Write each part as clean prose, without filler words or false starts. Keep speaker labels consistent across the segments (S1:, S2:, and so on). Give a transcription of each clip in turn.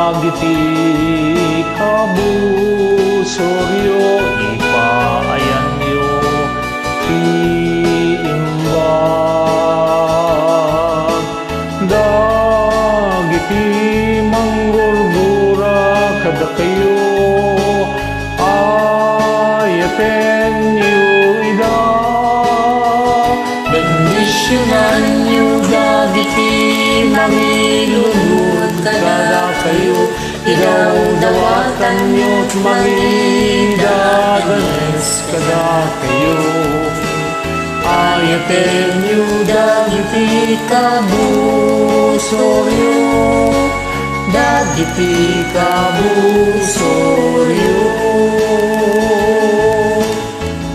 S1: dagiti kabusoryo ipaayan nyo tiimbag dagiti manggurgura kada kayo ayaten nyo ida bendisyonan nyo dagiti mangilunod kada kayo ilaw dawatan nyo't mangidadanes kada kayo ayaten nyo dagiti kabusoryo dagiti kabusoryo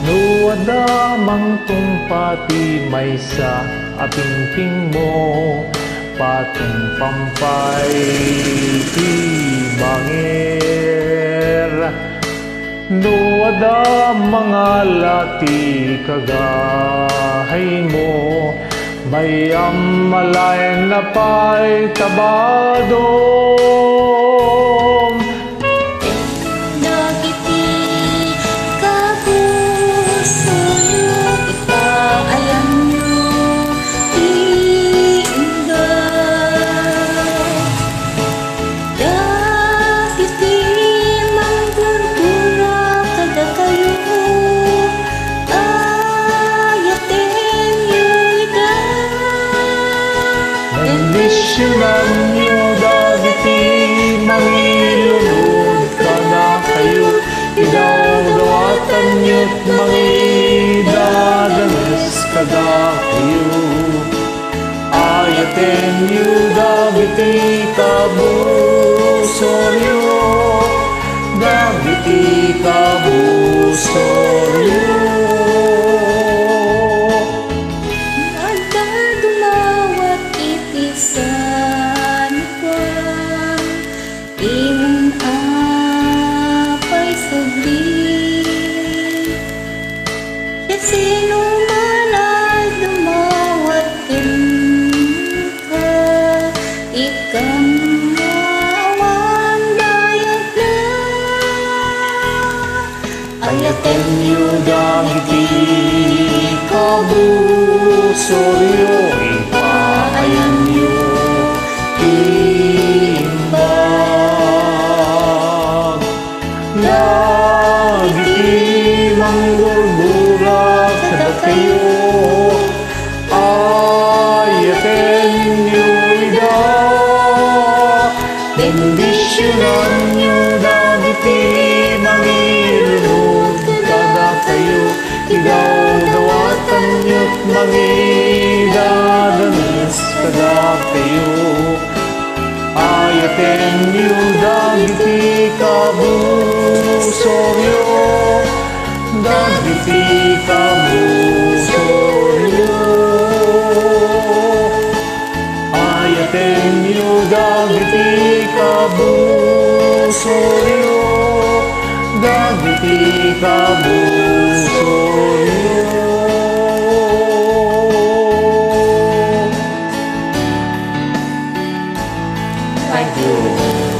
S1: nuwada mangtong pati maysa apingping mo patong pampay ti bangir nuwada mga lati kagahay mo mayam malayan na pa'y tabadom
S2: dagiti kabusoryo ipaayan nyo tiimbag dagiti manggurgura kada kayo ayaten nyo ida
S1: bendisyonan nyo dagiti mangilunod kada kayo idawdawatan nyo't mangidadanes kada kayo ayaten nyo dagiti kabusoryo dagiti kabusoryo
S2: dumawat itisan pang imong apay subli at sino man ay dumawat ka ikang mawan dayag na
S1: ayaten nyo dagiti kabusoryo ipaayan nyo tiimbag dagiti manggurgura kada kayo ayaten nyo ida bendisyonan nyo dagiti mangilunod kada kayo idawdawatan nyo't mangidadanes kada kayo ayaten nyo dagiti kabusoryo dagiti kabusoryo ayaten nyo dagiti kabusoryo dagiti kabusoryo
S2: Thank you.